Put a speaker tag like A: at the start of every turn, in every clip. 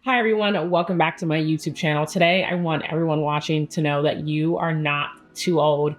A: Hi, everyone. Welcome back to my YouTube channel. Today, I want everyone watching to know that you are not too old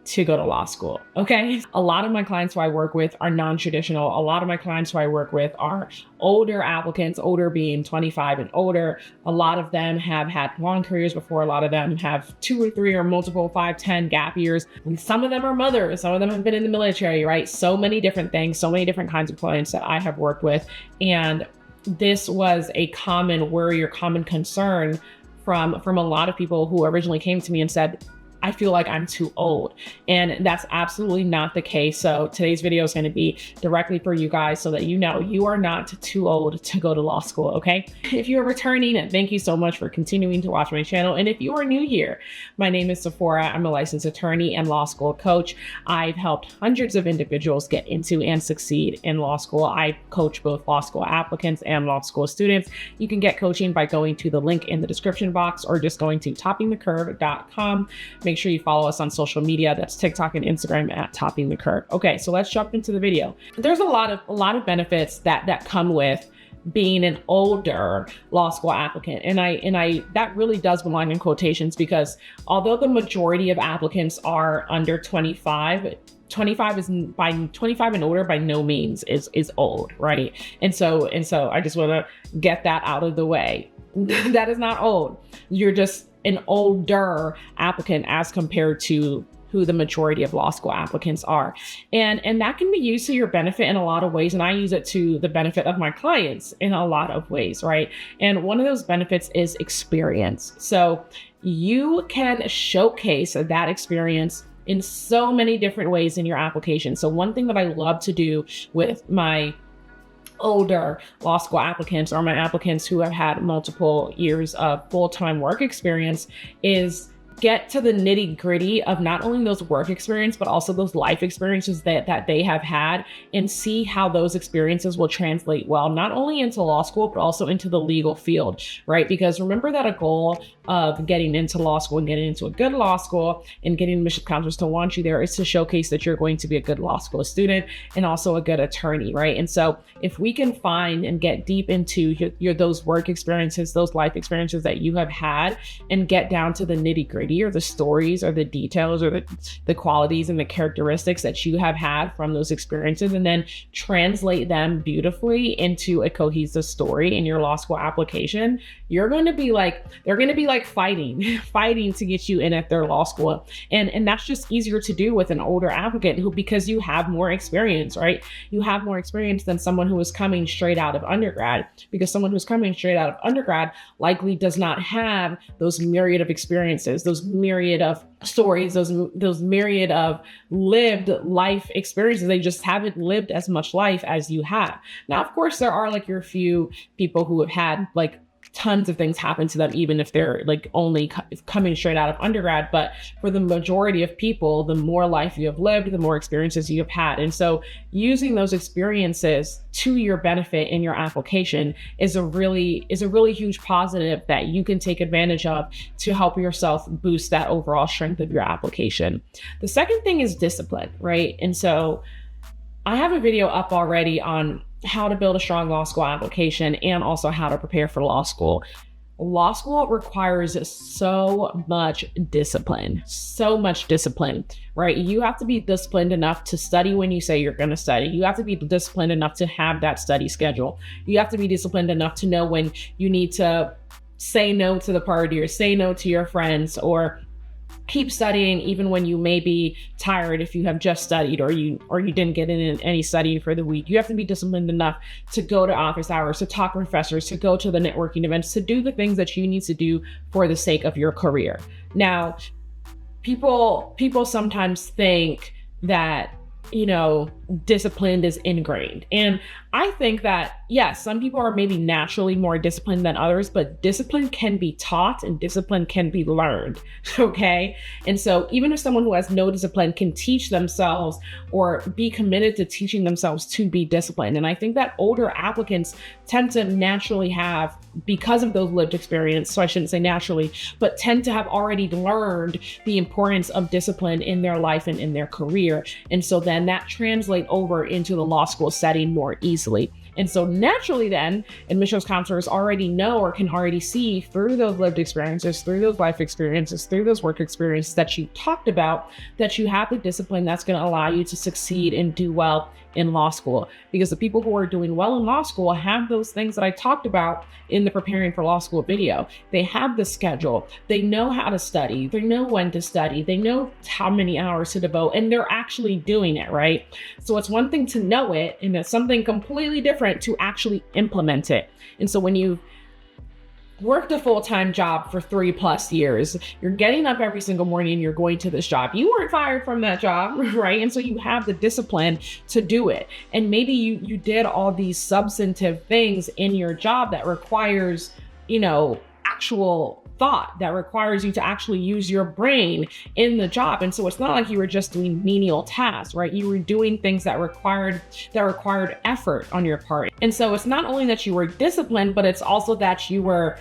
A: to go to law school, okay? A lot of my clients who I work with are non-traditional. A lot of my clients who I work with are older applicants, older being 25 and older. A lot of them have had long careers before. A lot of them have 2 or 3 or multiple 5, 10 gap years. And some of them are mothers. Some of them have been in the military, right? So many different things, so many different kinds of clients that I have worked with. And this was a common worry or common concern from a lot of people who originally came to me and said, I feel like I'm too old. And that's absolutely not the case. So today's video is going to be directly for you guys so that you know you are not too old to go to law school, okay? If you're returning, thank you so much for continuing to watch my channel. And if you are new here, my name is Sephora. I'm a licensed attorney and law school coach. I've helped hundreds of individuals get into and succeed in law school. I coach both law school applicants and law school students. You can get coaching by going to the link in the description box or just going to toppingthecurve.com. Make sure you follow us on social media. That's TikTok and Instagram at Topping the Curve. Okay, so let's jump into the video. There's a lot of benefits that come with being an older law school applicant. And I that really does belong in quotations, because although the majority of applicants are under 25 and older by no means is old, right? And so I just want to get that out of the way. That is not old. You're just an older applicant as compared to who the majority of law school applicants are. And that can be used to your benefit in a lot of ways. And I use it to the benefit of my clients in a lot of ways, right? And one of those benefits is experience. So you can showcase that experience in so many different ways in your application. So one thing that I love to do with my older law school applicants or my applicants who have had multiple years of full-time work experience is get to the nitty-gritty of not only those work experience, but also those life experiences that they have had, and see how those experiences will translate well, not only into law school, but also into the legal field, right? Because remember that a goal of getting into law school and getting into a good law school and getting admissions counselors to want you there is to showcase that you're going to be a good law school student and also a good attorney, right? And so if we can find and get deep into those work experiences, those life experiences that you have had, and get down to the nitty-gritty or the stories or the details or the qualities and the characteristics that you have had from those experiences, and then translate them beautifully into a cohesive story in your law school application, they're going to be like fighting to get you in at their law school. And that's just easier to do with an older applicant because you have more experience, right? You have more experience than someone who is coming straight out of undergrad, because someone who's coming straight out of undergrad likely does not have those myriad of experiences, those myriad of stories, those myriad of lived life experiences. They just haven't lived as much life as you have. Now, of course, there are like your few people who have had like tons of things happen to them, even if they're like only coming straight out of undergrad. But for the majority of people, the more life you have lived, the more experiences you have had. And so using those experiences to your benefit in your application is a really huge positive that you can take advantage of to help yourself boost that overall strength of your application. The second thing is discipline, right? And so I have a video up already on how to build a strong law school application and also how to prepare for law school. Law school requires so much discipline, right? You have to be disciplined enough to study when you say you're going to study. You have to be disciplined enough to have that study schedule. You have to be disciplined enough to know when you need to say no to the party or say no to your friends, or keep studying even when you may be tired if you have just studied or you didn't get in any studying for the week. You have to be disciplined enough to go to office hours, to talk to professors, to go to the networking events, to do the things that you need to do for the sake of your career. Now, people sometimes think that, discipline is ingrained. And I think that, yes, some people are maybe naturally more disciplined than others, but discipline can be taught and discipline can be learned, okay? And so even if someone who has no discipline can teach themselves or be committed to teaching themselves to be disciplined. And I think that older applicants tend to naturally have, because of those lived experience, so I shouldn't say naturally, but tend to have already learned the importance of discipline in their life and in their career. And so then that translates over into the law school setting more easily. And so naturally then, admissions counselors already know or can already see through those lived experiences, through those life experiences, through those work experiences that you talked about, that you have the discipline that's going to allow you to succeed and do well in law school. Because the people who are doing well in law school have those things that I talked about in the preparing for law school video. They have the schedule, they know how to study, they know when to study, they know how many hours to devote, and they're actually doing it, right? So it's one thing to know it, and it's something completely different to actually implement it. And so when you worked a full-time job for 3+ years, you're getting up every single morning and you're going to this job. You weren't fired from that job, right? And so you have the discipline to do it. And maybe you did all these substantive things in your job that requires, actual thought, that requires you to actually use your brain in the job. And so it's not like you were just doing menial tasks, right? You were doing things that required effort on your part. And so it's not only that you were disciplined, but it's also that you were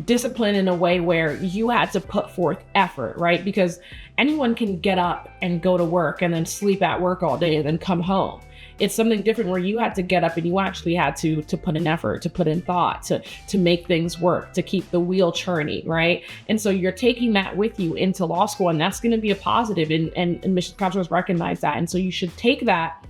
A: disciplined in a way where you had to put forth effort, right? Because anyone can get up and go to work and then sleep at work all day and then come home. It's something different where you had to get up and you actually had to put in effort, to put in thought, to make things work, to keep the wheel churning, right? And so you're taking that with you into law school, and that's going to be a positive, and admissions counselors recognize that. And so you should take that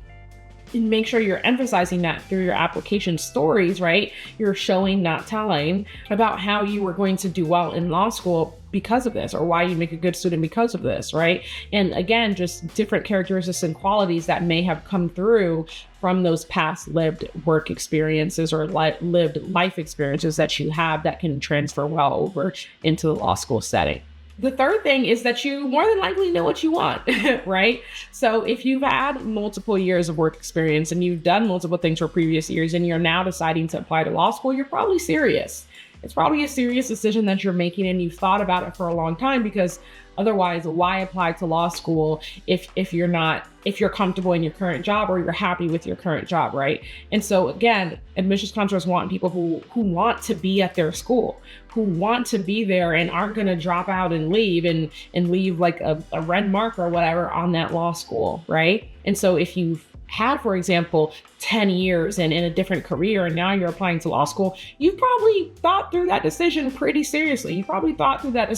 A: and make sure you're emphasizing that through your application stories, right? You're showing, not telling, about how you were going to do well in law school because of this, or why you make a good student because of this, right? And again, just different characteristics and qualities that may have come through from those past lived work experiences or lived life experiences that you have that can transfer well over into the law school setting. The third thing is that you more than likely know what you want, right? So if you've had multiple years of work experience and you've done multiple things for previous years and you're now deciding to apply to law school, you're probably serious. It's probably a serious decision that you're making, and you've thought about it for a long time, because otherwise, why apply to law school if you're comfortable in your current job or you're happy with your current job, right? And so again, admissions counselors want people who want to be at their school, who want to be there and aren't going to drop out and leave and leave like a red mark or whatever on that law school, right? And so if you've had, for example, 10 years and in a different career, and now you're applying to law school, you probably thought through that decision pretty seriously. You probably thought through that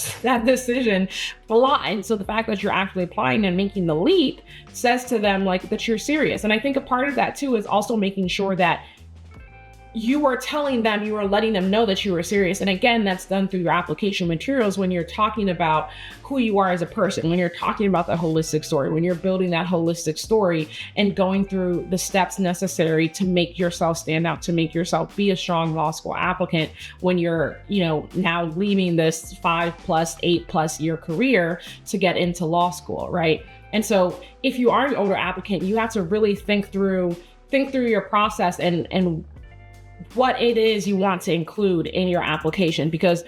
A: decision a lot. And so the fact that you're actually applying and making the leap says to them like that you're serious. And I think a part of that too is also making sure that you are telling them, you are letting them know that you are serious. And again, that's done through your application materials when you're talking about who you are as a person, when you're talking about the holistic story, when you're building that holistic story and going through the steps necessary to make yourself stand out, to make yourself be a strong law school applicant when you're, now leaving this 5+, 8+ year career to get into law school, right? And so if you are an older applicant, you have to really think through your process and what it is you want to include in your application. Because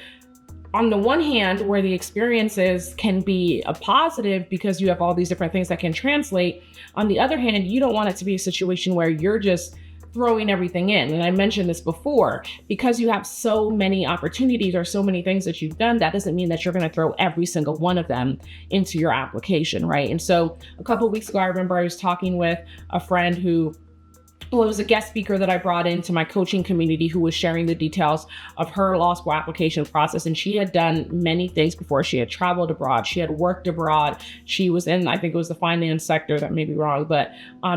A: on the one hand, where the experiences can be a positive because you have all these different things that can translate, on the other hand, you don't want it to be a situation where you're just throwing everything in. And I mentioned this before, because you have so many opportunities or so many things that you've done, that doesn't mean that you're going to throw every single one of them into your application, right? And so a couple of weeks ago, I remember I was talking with a friend who it was a guest speaker that I brought into my coaching community who was sharing the details of her law school application process. And she had done many things before. She had traveled abroad. She had worked abroad. She was in, I think it was the finance sector, that may be wrong, but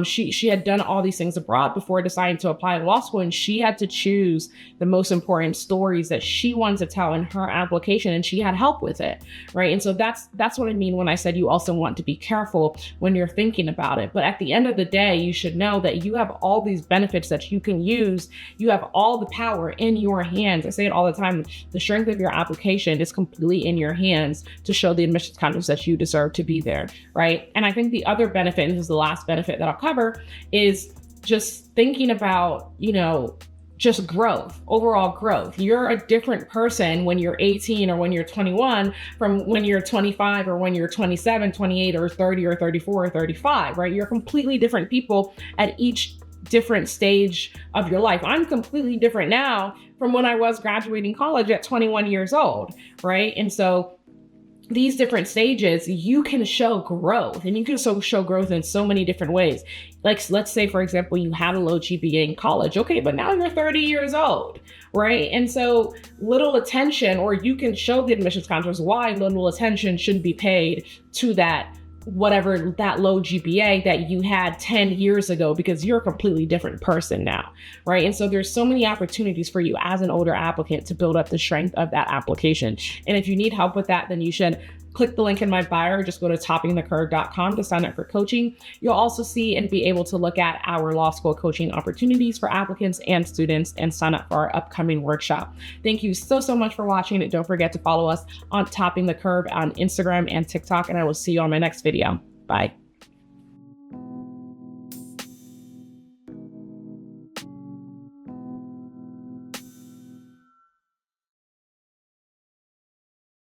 A: she had done all these things abroad before deciding to apply to law school. And she had to choose the most important stories that she wanted to tell in her application. And she had help with it, right? And so that's what I mean when I said you also want to be careful when you're thinking about it. But at the end of the day, you should know that you have all these benefits that you can use. You have all the power in your hands. I say it all the time. The strength of your application is completely in your hands to show the admissions counselors that you deserve to be there, right? And I think the other benefit, and this is the last benefit that I'll cover, is just thinking about, just growth, overall growth. You're a different person when you're 18 or when you're 21 from when you're 25 or when you're 27, 28 or 30 or 34 or 35, right? You're completely different people at each different stage of your life. I'm completely different now from when I was graduating college at 21 years old, right? And so these different stages, you can show growth, and you can show growth in so many different ways. Like, let's say, for example, you had a low GPA in college. Okay, but now you're 30 years old, right? And so little attention, or you can show the admissions counselors why little attention should be paid to that, whatever that low GPA that you had 10 years ago, because you're a completely different person now, right? And so there's so many opportunities for you as an older applicant to build up the strength of that application. And if you need help with that, then you should click the link in my bio, or just go to toppingthecurve.com to sign up for coaching. You'll also see and be able to look at our law school coaching opportunities for applicants and students, and sign up for our upcoming workshop. Thank you so much for watching. Don't forget to follow us on Topping the Curve on Instagram and TikTok, and I will see you on my next video. Bye.